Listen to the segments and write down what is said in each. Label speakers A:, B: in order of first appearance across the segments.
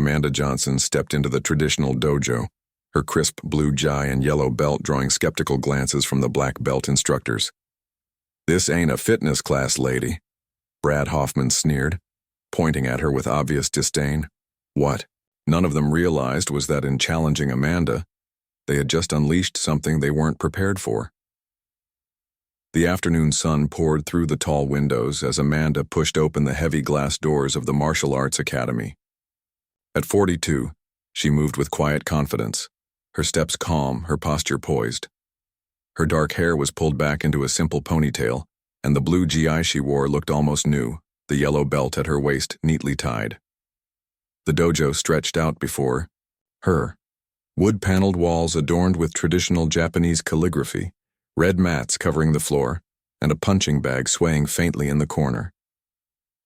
A: Amanda Johnson stepped into the traditional dojo, her crisp blue tie and yellow belt drawing skeptical glances from the black belt instructors. "This ain't a fitness class, lady," Brad Hoffman sneered, pointing at her with obvious disdain. What none of them realized was that in challenging Amanda, they had just unleashed something they weren't prepared for. The afternoon sun poured through the tall windows as Amanda pushed open the heavy glass doors of the Martial Arts Academy. At 42, she moved with quiet confidence, her steps calm, her posture poised. Her dark hair was pulled back into a simple ponytail, and the blue GI she wore looked almost new, the yellow belt at her waist neatly tied. The dojo stretched out before her, wood-paneled walls adorned with traditional Japanese calligraphy, red mats covering the floor, and a punching bag swaying faintly in the corner.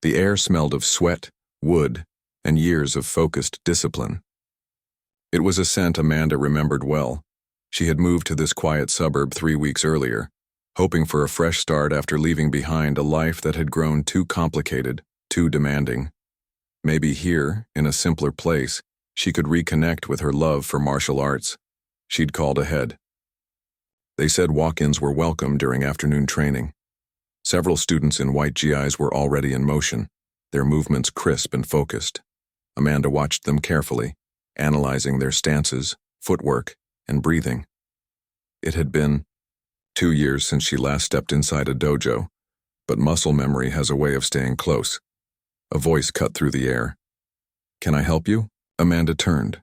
A: The air smelled of sweat, wood, and years of focused discipline. It was a scent Amanda remembered well. She had moved to this quiet suburb 3 weeks earlier, hoping for a fresh start after leaving behind a life that had grown too complicated, too demanding. Maybe here, in a simpler place, she could reconnect with her love for martial arts. She'd called ahead. They said walk-ins were welcome during afternoon training. Several students in white GIs were already in motion, their movements crisp and focused. Amanda watched them carefully, analyzing their stances, footwork, and breathing. It had been 2 years since she last stepped inside a dojo, but muscle memory has a way of staying close. A voice cut through the air. "Can I help you?" Amanda turned.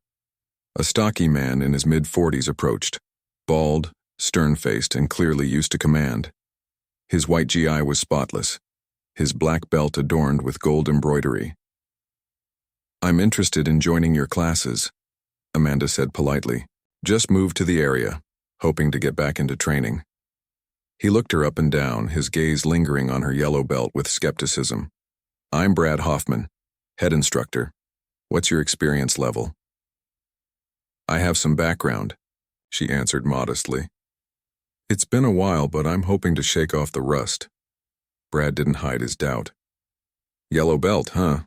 A: A stocky man in his mid-40s approached, bald, stern-faced, and clearly used to command. His white GI was spotless, his black belt adorned with gold embroidery. "I'm interested in joining your classes," Amanda said politely. "Just moved to the area, hoping to get back into training." He looked her up and down, his gaze lingering on her yellow belt with skepticism. "I'm Brad Hoffman, head instructor. What's your experience level?" "I have some background," she answered modestly. "It's been a while, but I'm hoping to shake off the rust." Brad didn't hide his doubt. "Yellow belt, huh?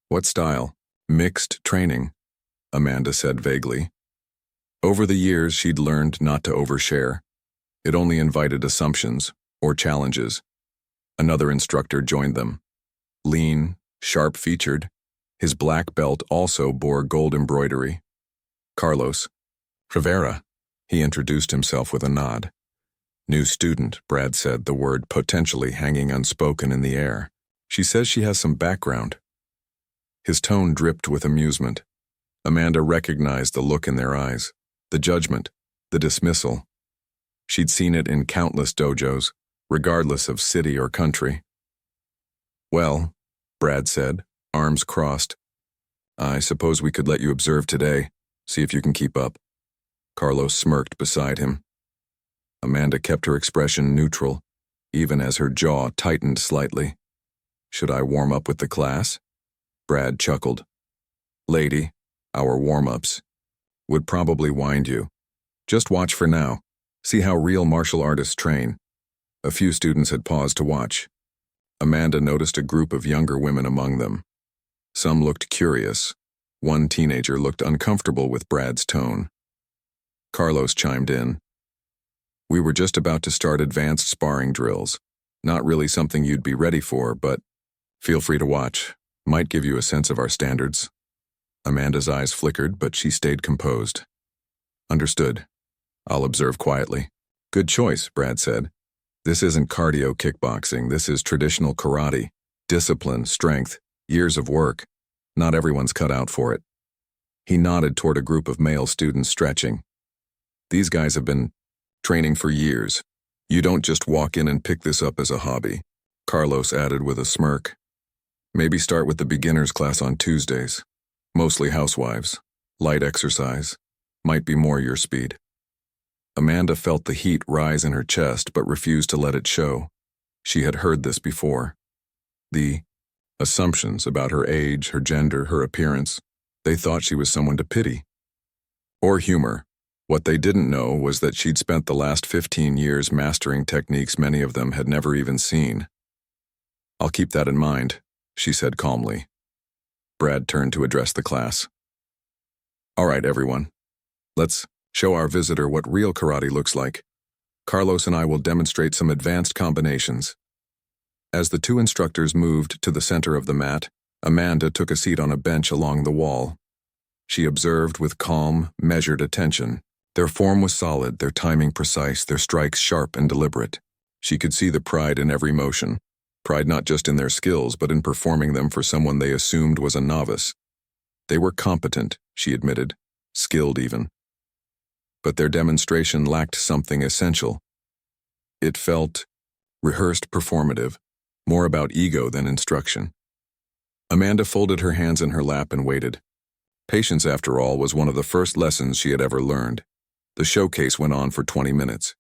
A: What style?" "Mixed training," Amanda said vaguely. Over the years, she'd learned not to overshare. It only invited assumptions or challenges. Another instructor joined them. Lean, sharp-featured, his black belt also bore gold embroidery. "Carlos Rivera," he introduced himself with a nod. "New student," Brad said, the word potentially hanging unspoken in the air. "She says she has some background." His tone dripped with amusement. Amanda recognized the look in their eyes, the judgment, the dismissal. She'd seen it in countless dojos, regardless of city or country. "Well," Brad said, arms crossed, "I suppose we could let you observe today, see if you can keep up." Carlos smirked beside him. Amanda kept her expression neutral, even as her jaw tightened slightly. "Should I warm up with the class?" Brad chuckled. "Lady, our warm-ups would probably wind you. Just watch for now. See how real martial artists train." A few students had paused to watch. Amanda noticed a group of younger women among them. Some looked curious. One teenager looked uncomfortable with Brad's tone. Carlos chimed in. "We were just about to start advanced sparring drills. Not really something you'd be ready for, but feel free to watch. Might give you a sense of our standards." Amanda's eyes flickered, but she stayed composed. "Understood. I'll observe quietly." "Good choice," Brad said. "This isn't cardio kickboxing. This is traditional karate. Discipline, strength, years of work. Not everyone's cut out for it." He nodded toward a group of male students stretching. "These guys have been training for years. You don't just walk in and pick this up as a hobby," Carlos added with a smirk. "Maybe start with the beginners class on Tuesdays. Mostly housewives. Light exercise. Might be more your speed." Amanda felt the heat rise in her chest but refused to let it show. She had heard this before. The assumptions about her age, her gender, her appearance. They thought she was someone to pity. Or humor. What they didn't know was that she'd spent the last 15 years mastering techniques many of them had never even seen. "I'll keep that in mind," she said calmly. Brad turned to address the class. All right, everyone. Let's show our visitor what real karate looks like. Carlos and I will demonstrate some advanced combinations. As the two instructors moved to the center of the mat, Amanda took a seat on a bench along the wall. She observed with calm, measured attention. Their form was solid, their timing precise, their strikes sharp and deliberate. She could see the pride in every motion. Pride not just in their skills, but in performing them for someone they assumed was a novice. They were competent, she admitted, skilled even. But their demonstration lacked something essential. It felt rehearsed, performative, more about ego than instruction. Amanda folded her hands in her lap and waited. Patience, after all, was one of the first lessons she had ever learned. The showcase went on for 20 minutes.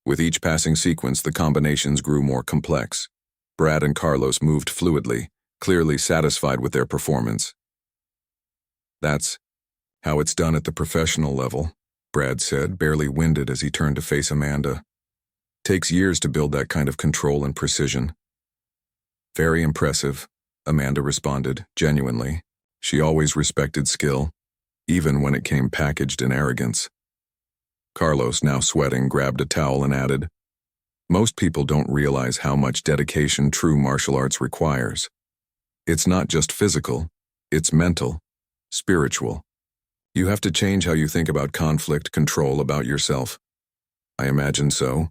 A: With each passing sequence, the combinations grew more complex. Brad and Carlos moved fluidly, clearly satisfied with their performance. That's how it's done at the professional level, Brad said, barely winded as he turned to face Amanda. Takes years to build that kind of control and precision. Very impressive, Amanda responded, genuinely. She always respected skill, even when it came packaged in arrogance. Carlos, now sweating, grabbed a towel and added, "Most people don't realize how much dedication true martial arts requires. It's not just physical, it's mental, spiritual. You have to change how you think about conflict, control, about yourself." "I imagine so,"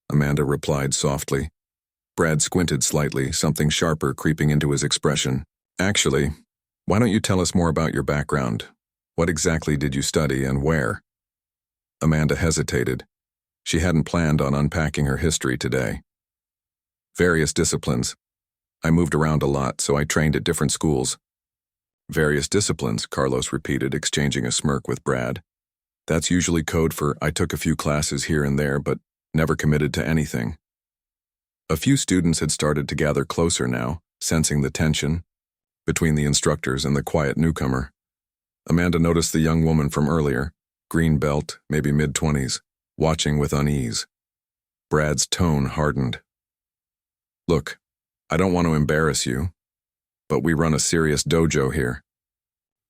A: Amanda replied softly. Brad squinted slightly, something sharper creeping into his expression. "Actually, why don't you tell us more about your background? What exactly did you study and where?" Amanda hesitated. She hadn't planned on unpacking her history today. "Various disciplines. I moved around a lot, so I trained at different schools." "Various disciplines," Carlos repeated, exchanging a smirk with Brad. "That's usually code for I took a few classes here and there, but never committed to anything." A few students had started to gather closer now, sensing the tension between the instructors and the quiet newcomer. Amanda noticed the young woman from earlier, green belt, maybe mid-20s, watching with unease. Brad's tone hardened. "Look, I don't want to embarrass you, but we run a serious dojo here.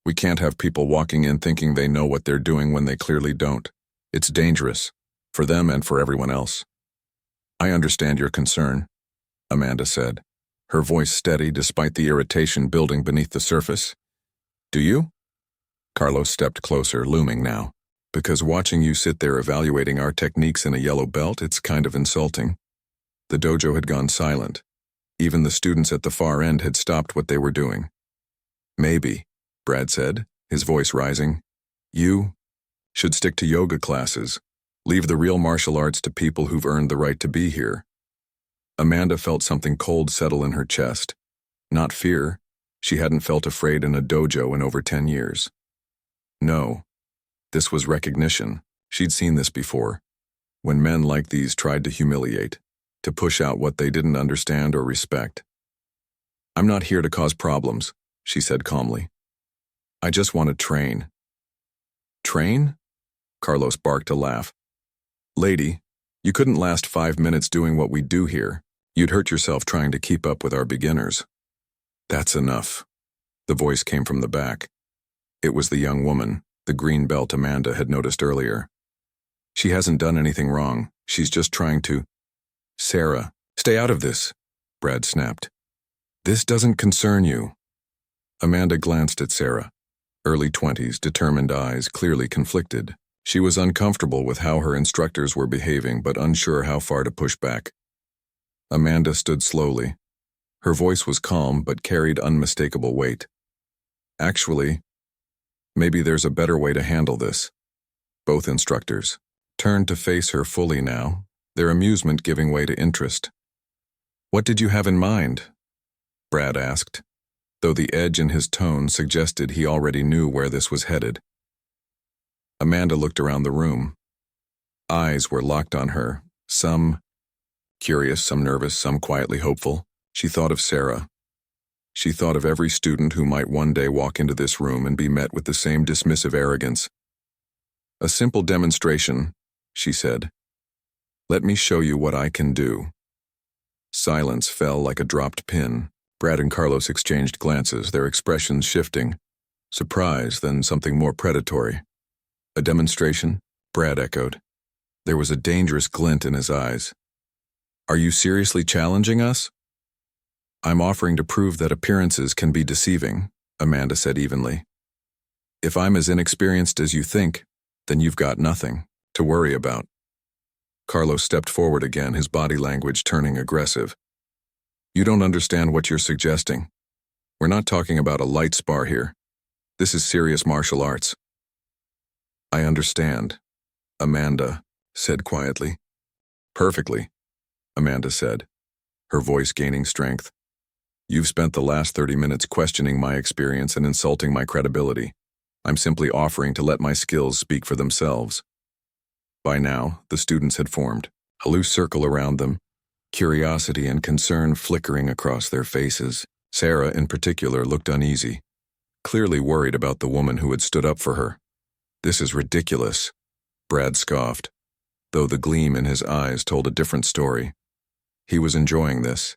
A: We can't have people walking in thinking they know what they're doing when they clearly don't. It's dangerous, for them and for everyone else." "I understand your concern," Amanda said, her voice steady despite the irritation building beneath the surface. "Do you?" Carlos stepped closer, looming now. "Because watching you sit there evaluating our techniques in a yellow belt, it's kind of insulting." The dojo had gone silent. Even the students at the far end had stopped what they were doing. "Maybe," Brad said, his voice rising, "you should stick to yoga classes. Leave the real martial arts to people who've earned the right to be here." Amanda felt something cold settle in her chest. Not fear. She hadn't felt afraid in a dojo in over 10 years. No. This was recognition. She'd seen this before. When men like these tried to humiliate, to push out what they didn't understand or respect. "I'm not here to cause problems," she said calmly. "I just want to train." "Train?" Carlos barked a laugh. "Lady, you couldn't last 5 minutes doing what we do here. You'd hurt yourself trying to keep up with our beginners." "That's enough." The voice came from the back. It was the young woman, the green belt Amanda had noticed earlier. "She hasn't done anything wrong. She's just trying to—" "Sarah, stay out of this," Brad snapped. "This doesn't concern you." Amanda glanced at Sarah, early 20s, determined eyes, clearly conflicted. She was uncomfortable with how her instructors were behaving, but unsure how far to push back. Amanda stood slowly. Her voice was calm, but carried unmistakable weight. "Actually, maybe there's a better way to handle this." Both instructors turned to face her fully now, their amusement giving way to interest. "What did you have in mind?" Brad asked, though the edge in his tone suggested he already knew where this was headed. Amanda looked around the room. Eyes were locked on her, some curious, some nervous, some quietly hopeful. She thought of Sarah. She thought of every student who might one day walk into this room and be met with the same dismissive arrogance. "A simple demonstration," she said. "Let me show you what I can do." Silence fell like a dropped pin. Brad and Carlos exchanged glances, their expressions shifting. Surprise, then something more predatory. A demonstration? Brad echoed. There was a dangerous glint in his eyes. Are you seriously challenging us? I'm offering to prove that appearances can be deceiving, Amanda said evenly. If I'm as inexperienced as you think, then you've got nothing to worry about. Carlos stepped forward again, his body language turning aggressive. You don't understand what you're suggesting. We're not talking about a light spar here. This is serious martial arts. I understand, Amanda said quietly. Perfectly, Amanda said, her voice gaining strength. You've spent the last 30 minutes questioning my experience and insulting my credibility. I'm simply offering to let my skills speak for themselves. By now, the students had formed, a loose circle around them, curiosity and concern flickering across their faces. Sarah, in particular, looked uneasy, clearly worried about the woman who had stood up for her. This is ridiculous, Brad scoffed, though the gleam in his eyes told a different story. He was enjoying this,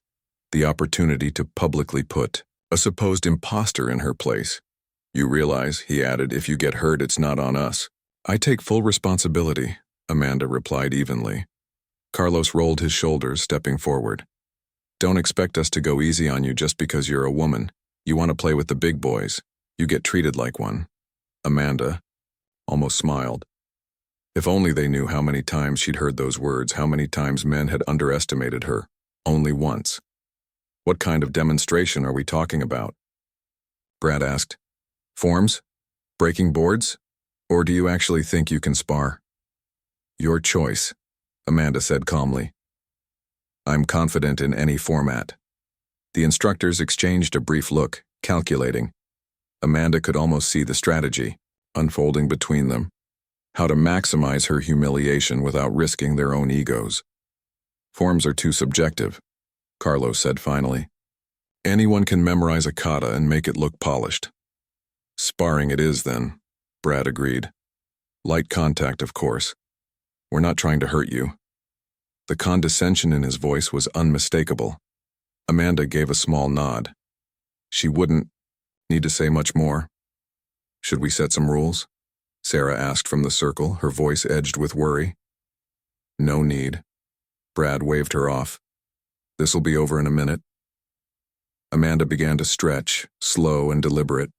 A: the opportunity to publicly put a supposed imposter in her place. You realize, he added, if you get hurt, it's not on us. I take full responsibility, Amanda replied evenly. Carlos rolled his shoulders, stepping forward. Don't expect us to go easy on you just because you're a woman. You want to play with the big boys. You get treated like one. Amanda almost smiled. If only they knew how many times she'd heard those words, how many times men had underestimated her. Only once. What kind of demonstration are we talking about? Brad asked. Forms? Breaking boards? Or do you actually think you can spar? Your choice, Amanda said calmly. I'm confident in any format. The instructors exchanged a brief look, calculating. Amanda could almost see the strategy unfolding between them, how to maximize her humiliation without risking their own egos. Forms are too subjective, Carlos said finally. Anyone can memorize a kata and make it look polished. Sparring it is, then, Brad agreed. Light contact, of course. We're not trying to hurt you. The condescension in his voice was unmistakable. Amanda gave a small nod. She wouldn't need to say much more. Should we set some rules? Sarah asked from the circle, her voice edged with worry. No need. Brad waved her off. This'll be over in a minute. Amanda began to stretch, slow and deliberate.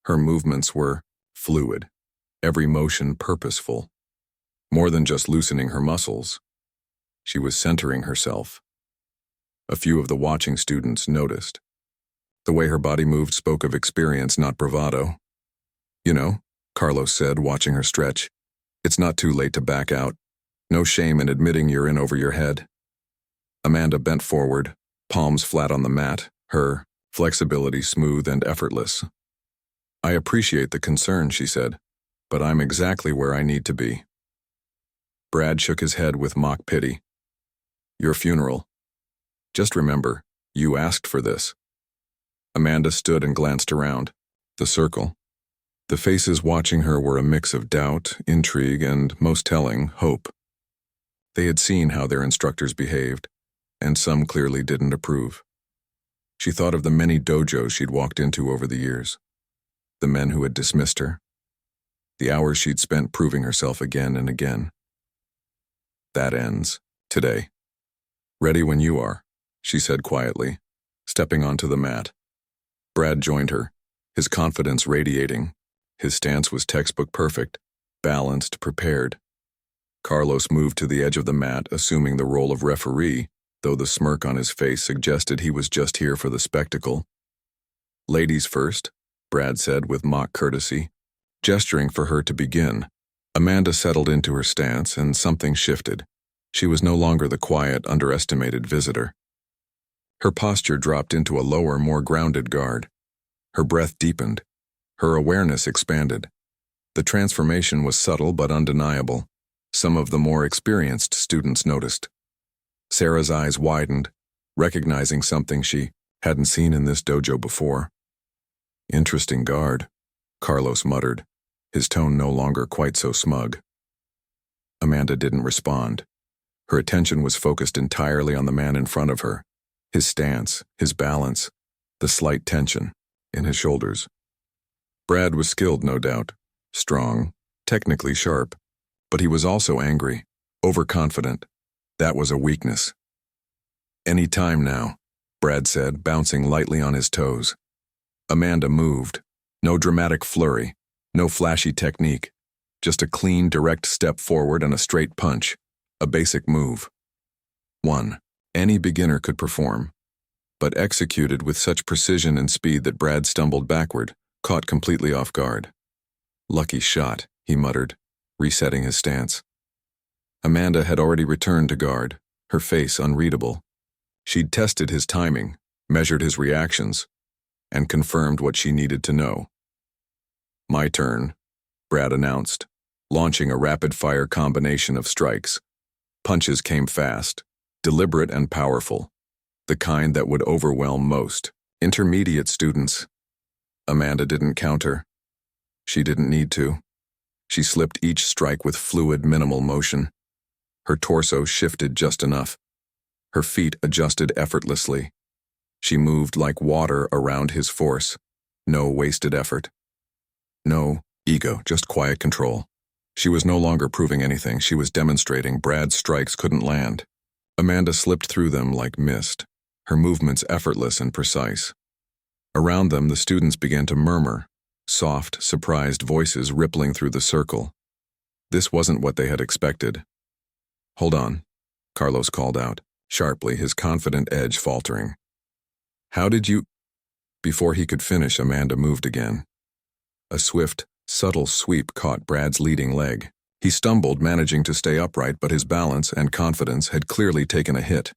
A: Her movements were fluid, every motion purposeful. More than just loosening her muscles. She was centering herself. A few of the watching students noticed. The way her body moved spoke of experience, not bravado. You know, Carlos said, watching her stretch, it's not too late to back out. No shame in admitting you're in over your head. Amanda bent forward, palms flat on the mat, her flexibility smooth and effortless. I appreciate the concern, she said, but I'm exactly where I need to be. Brad shook his head with mock pity. Your funeral. Just remember, you asked for this. Amanda stood and glanced around. The circle. The faces watching her were a mix of doubt, intrigue, and, most telling, hope. They had seen how their instructors behaved, and some clearly didn't approve. She thought of the many dojos she'd walked into over the years. The men who had dismissed her. The hours she'd spent proving herself again and again. That ends today. Ready when you are, she said quietly, stepping onto the mat. Brad joined her, his confidence radiating. His stance was textbook perfect, balanced, prepared. Carlos moved to the edge of the mat, assuming the role of referee, though the smirk on his face suggested he was just here for the spectacle. Ladies first, Brad said with mock courtesy, gesturing for her to begin. Amanda settled into her stance, and something shifted. She was no longer the quiet, underestimated visitor. Her posture dropped into a lower, more grounded guard. Her breath deepened. Her awareness expanded. The transformation was subtle but undeniable. Some of the more experienced students noticed. Sarah's eyes widened, recognizing something she hadn't seen in this dojo before. Interesting guard, Carlos muttered, his tone no longer quite so smug. Amanda didn't respond. Her attention was focused entirely on the man in front of her, his stance, his balance, the slight tension in his shoulders. Brad was skilled, no doubt, strong, technically sharp, but he was also angry, overconfident. That was a weakness. "Any time now," Brad said, bouncing lightly on his toes. Amanda moved. No dramatic flurry, no flashy technique, just a clean, direct step forward and a straight punch, a basic move. One any beginner could perform, but executed with such precision and speed that Brad stumbled backward, caught completely off guard. "Lucky shot," he muttered, resetting his stance. Amanda had already returned to guard, her face unreadable. She'd tested his timing, measured his reactions, and confirmed what she needed to know. "My turn," Brad announced, launching a rapid-fire combination of strikes. Punches came fast, deliberate and powerful, the kind that would overwhelm most intermediate students. Amanda didn't counter. She didn't need to. She slipped each strike with fluid, minimal motion. Her torso shifted just enough. Her feet adjusted effortlessly. She moved like water around his force. No wasted effort. No ego, just quiet control. She was no longer proving anything. She was demonstrating Brad's strikes couldn't land. Amanda slipped through them like mist, her movements effortless and precise. Around them, the students began to murmur, soft, surprised voices rippling through the circle. This wasn't what they had expected. "Hold on," Carlos called out, sharply, his confident edge faltering. "How did you—" Before he could finish, Amanda moved again. A swift, subtle sweep caught Brad's leading leg. He stumbled, managing to stay upright, but his balance and confidence had clearly taken a hit.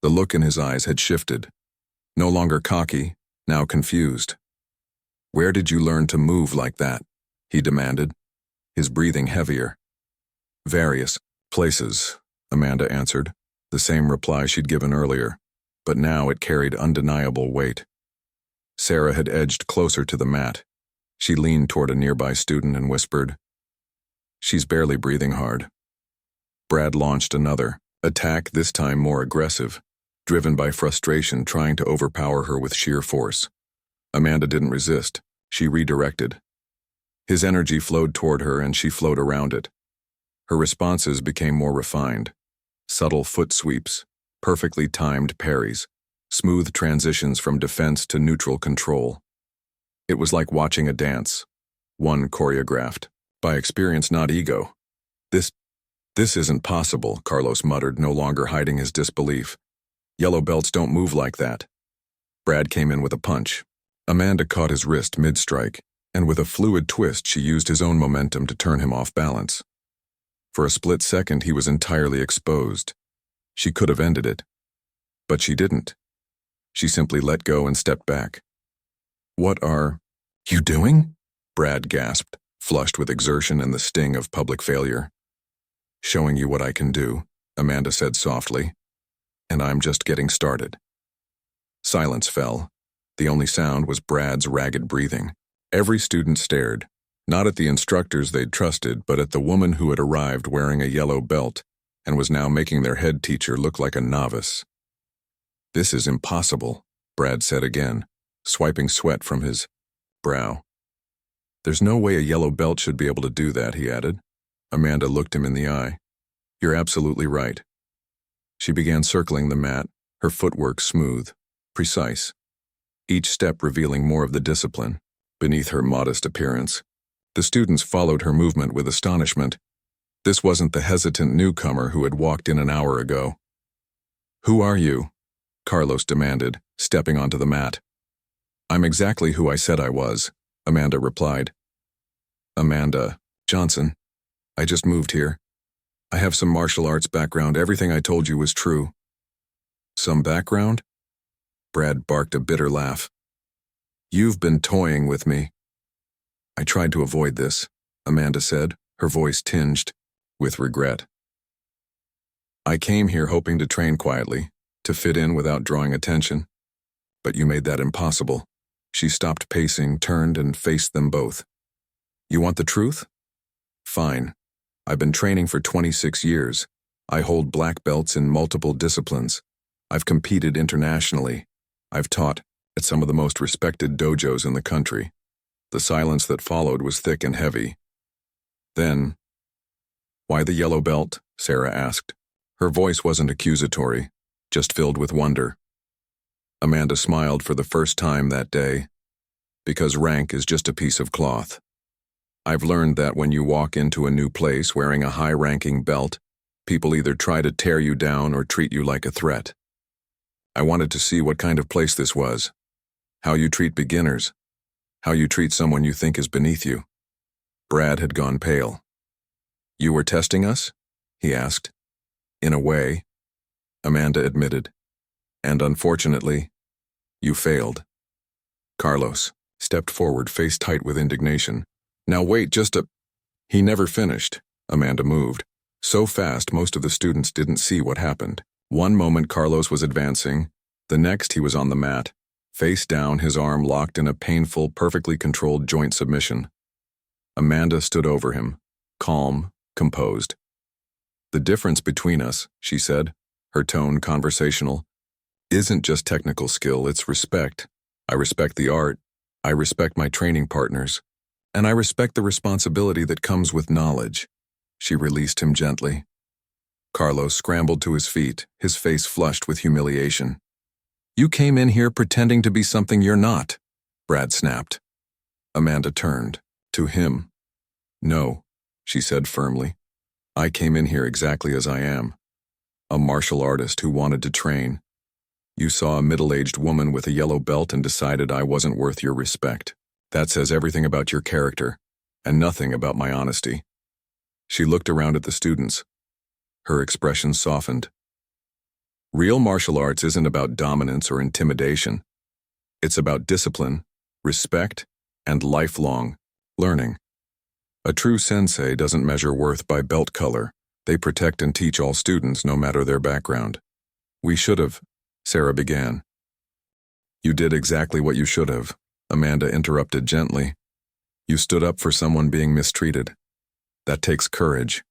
A: The look in his eyes had shifted. No longer cocky, now confused. "Where did you learn to move like that?" he demanded, his breathing heavier. "Various places," Amanda answered, the same reply she'd given earlier, but now it carried undeniable weight. Sarah had edged closer to the mat. She leaned toward a nearby student and whispered, "She's barely breathing hard." Brad launched another attack, this time more aggressive, driven by frustration, trying to overpower her with sheer force. Amanda didn't resist. She redirected. His energy flowed toward her and she flowed around it. Her responses became more refined. Subtle foot sweeps, perfectly timed parries, smooth transitions from defense to neutral control. It was like watching a dance, one choreographed, by experience, not ego. This isn't possible," Carlos muttered, no longer hiding his disbelief. "Yellow belts don't move like that." Brad came in with a punch. Amanda caught his wrist mid-strike, and with a fluid twist she used his own momentum to turn him off balance. For a split second he was entirely exposed. She could have ended it. But she didn't. She simply let go and stepped back. "What are you doing?" Brad gasped, flushed with exertion and the sting of public failure. "Showing you what I can do," Amanda said softly. "And I'm just getting started." Silence fell. The only sound was Brad's ragged breathing. Every student stared, not at the instructors they'd trusted, but at the woman who had arrived wearing a yellow belt and was now making their head teacher look like a novice. "This is impossible," Brad said again, swiping sweat from his brow. "There's no way a yellow belt should be able to do that," he added. Amanda looked him in the eye. "You're absolutely right." She began circling the mat, her footwork smooth, precise, each step revealing more of the discipline beneath her modest appearance. The students followed her movement with astonishment. This wasn't the hesitant newcomer who had walked in an hour ago. "Who are you?" Carlos demanded, stepping onto the mat. "I'm exactly who I said I was," Amanda replied. "Amanda Johnson. I just moved here. I have some martial arts background. Everything I told you was true." "Some background?" Brad barked a bitter laugh. "You've been toying with me." "I tried to avoid this," Amanda said, her voice tinged with regret. "I came here hoping to train quietly, to fit in without drawing attention. But you made that impossible." She stopped pacing, turned, and faced them both. "You want the truth? Fine. I've been training for 26 years. I hold black belts in multiple disciplines. I've competed internationally. I've taught at some of the most respected dojos in the country. The silence that followed was thick and heavy. Then, "Why the yellow belt?" Sarah asked. Her voice wasn't accusatory, just filled with wonder. Amanda smiled for the first time that day. "Because rank is just a piece of cloth. I've learned that when you walk into a new place wearing a high-ranking belt, people either try to tear you down or treat you like a threat. I wanted to see what kind of place this was, how you treat beginners, how you treat someone you think is beneath you." Brad had gone pale. "You were testing us?" he asked. "In a way," Amanda admitted. "And unfortunately, you failed." Carlos stepped forward, face tight with indignation. "Now wait, just a—" He never finished. Amanda moved. So fast, most of the students didn't see what happened. One moment Carlos was advancing, the next he was on the mat, face down, his arm locked in a painful, perfectly controlled joint submission. Amanda stood over him, calm, composed. "The difference between us," she said, her tone conversational, "isn't just technical skill, it's respect. I respect the art, I respect my training partners, and I respect the responsibility that comes with knowledge." She released him gently. Carlos scrambled to his feet, his face flushed with humiliation. "You came in here pretending to be something you're not," Brad snapped. Amanda turned to him. "No," she said firmly. "I came in here exactly as I am. A martial artist who wanted to train. You saw a middle-aged woman with a yellow belt and decided I wasn't worth your respect. That says everything about your character, and nothing about my honesty." She looked around at the students. Her expression softened. "Real martial arts isn't about dominance or intimidation. It's about discipline, respect, and lifelong learning. A true sensei doesn't measure worth by belt color. They protect and teach all students, no matter their background." "We should have," Sarah began. "You did exactly what you should have," Amanda interrupted gently. "You stood up for someone being mistreated. That takes courage.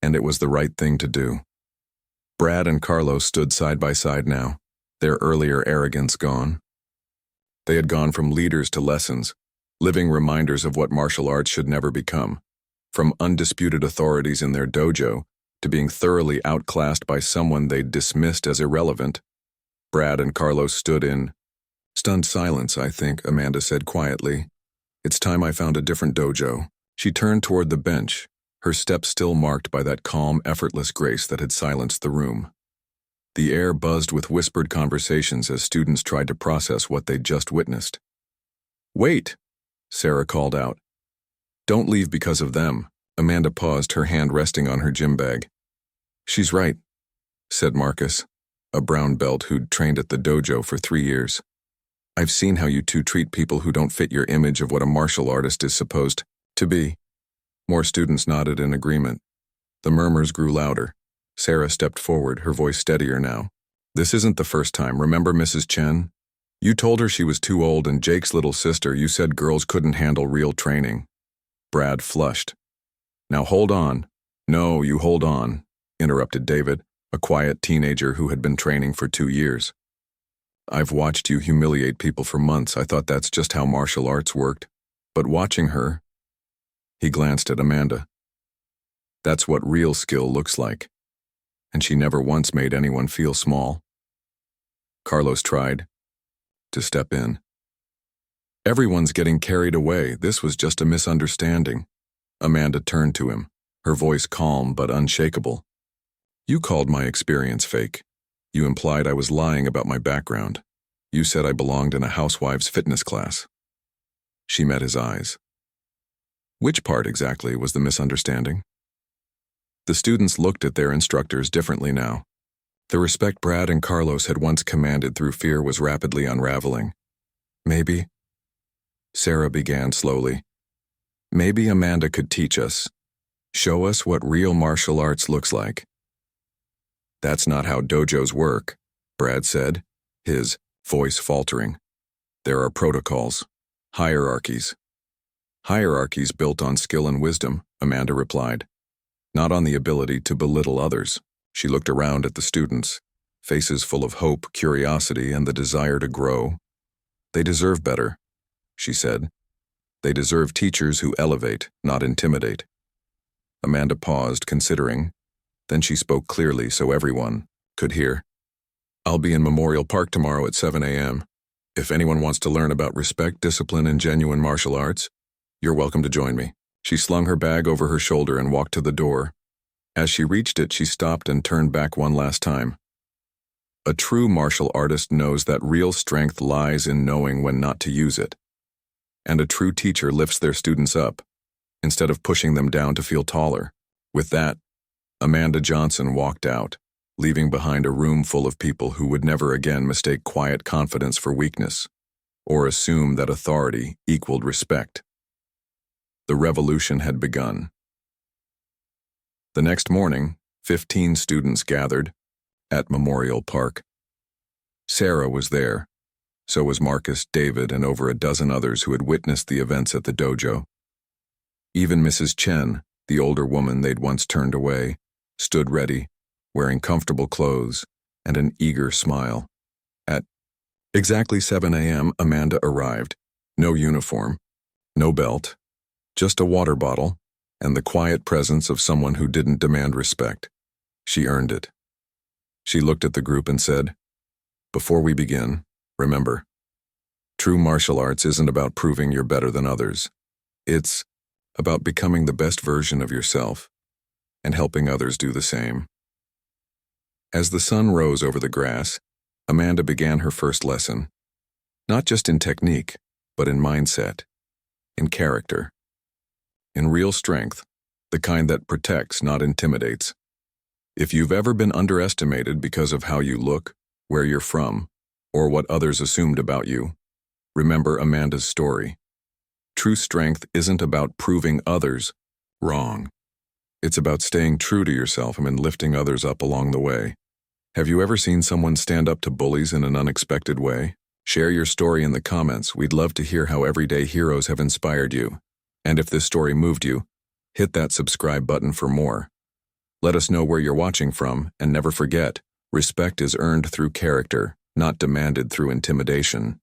A: And it was the right thing to do." Brad and Carlos stood side by side now, their earlier arrogance gone. They had gone from leaders to lessons, living reminders of what martial arts should never become, from undisputed authorities in their dojo to being thoroughly outclassed by someone they'd dismissed as irrelevant. Brad and Carlos stood in stunned silence. "I think," Amanda said quietly, "it's time I found a different dojo." She turned toward the bench, her steps still marked by that calm, effortless grace that had silenced the room. The air buzzed with whispered conversations as students tried to process what they'd just witnessed. "Wait!" Sarah called out. "Don't leave because of them." Amanda paused, her hand resting on her gym bag. "She's right," said Marcus, a brown belt who'd trained at the dojo for 3 years. "I've seen how you two treat people who don't fit your image of what a martial artist is supposed to be." More students nodded in agreement. The murmurs grew louder. Sarah stepped forward, her voice steadier now. "This isn't the first time. Remember Mrs. Chen? You told her she was too old, and Jake's little sister, you said girls couldn't handle real training." Brad flushed. "Now hold on." "No, you hold on," interrupted David, a quiet teenager who had been training for 2 years. "I've watched you humiliate people for months. I thought that's just how martial arts worked. But watching her—" He glanced at Amanda. "That's what real skill looks like. And she never once made anyone feel small." Carlos tried to step in. "Everyone's getting carried away. This was just a misunderstanding." Amanda turned to him, her voice calm but unshakable. "You called my experience fake. You implied I was lying about my background. You said I belonged in a housewife's fitness class." She met his eyes. "Which part exactly was the misunderstanding?" The students looked at their instructors differently now. The respect Brad and Carlos had once commanded through fear was rapidly unraveling. "Maybe," Sarah began slowly, "maybe Amanda could teach us, show us what real martial arts looks like." "That's not how dojos work," Brad said, his voice faltering. "There are protocols, hierarchies." "Hierarchies built on skill and wisdom," Amanda replied. "Not on the ability to belittle others." She looked around at the students, faces full of hope, curiosity, and the desire to grow. "They deserve better," she said. They deserve teachers who elevate, not intimidate. Amanda paused, considering. Then she spoke clearly so everyone could hear. I'll be in Memorial Park tomorrow at 7 a.m. If anyone wants to learn about respect, discipline, and genuine martial arts, you're welcome to join me. She slung her bag over her shoulder and walked to the door. As she reached it, she stopped and turned back one last time. A true martial artist knows that real strength lies in knowing when not to use it. And a true teacher lifts their students up, instead of pushing them down to feel taller. With that, Amanda Johnson walked out, leaving behind a room full of people who would never again mistake quiet confidence for weakness, or assume that authority equaled respect. The revolution had begun. The next morning, 15 students gathered at Memorial Park. Sarah was there. So was Marcus, David, and over a dozen others who had witnessed the events at the dojo. Even Mrs. Chen, the older woman they'd once turned away, stood ready, wearing comfortable clothes and an eager smile. At exactly 7 a.m., Amanda arrived. No uniform, no belt, just a water bottle, and the quiet presence of someone who didn't demand respect. She earned it. She looked at the group and said, "Before we begin, remember, true martial arts isn't about proving you're better than others. It's about becoming the best version of yourself and helping others do the same." As the sun rose over the grass, Amanda began her first lesson, not just in technique, but in mindset, in character, in real strength, the kind that protects, not intimidates. If you've ever been underestimated because of how you look, where you're from, or what others assumed about you, remember Amanda's story. True strength isn't about proving others wrong. It's about staying true to yourself and lifting others up along the way. Have you ever seen someone stand up to bullies in an unexpected way? Share your story in the comments. We'd love to hear how everyday heroes have inspired you. And if this story moved you, hit that subscribe button for more. Let us know where you're watching from, and never forget, respect is earned through character, not demanded through intimidation.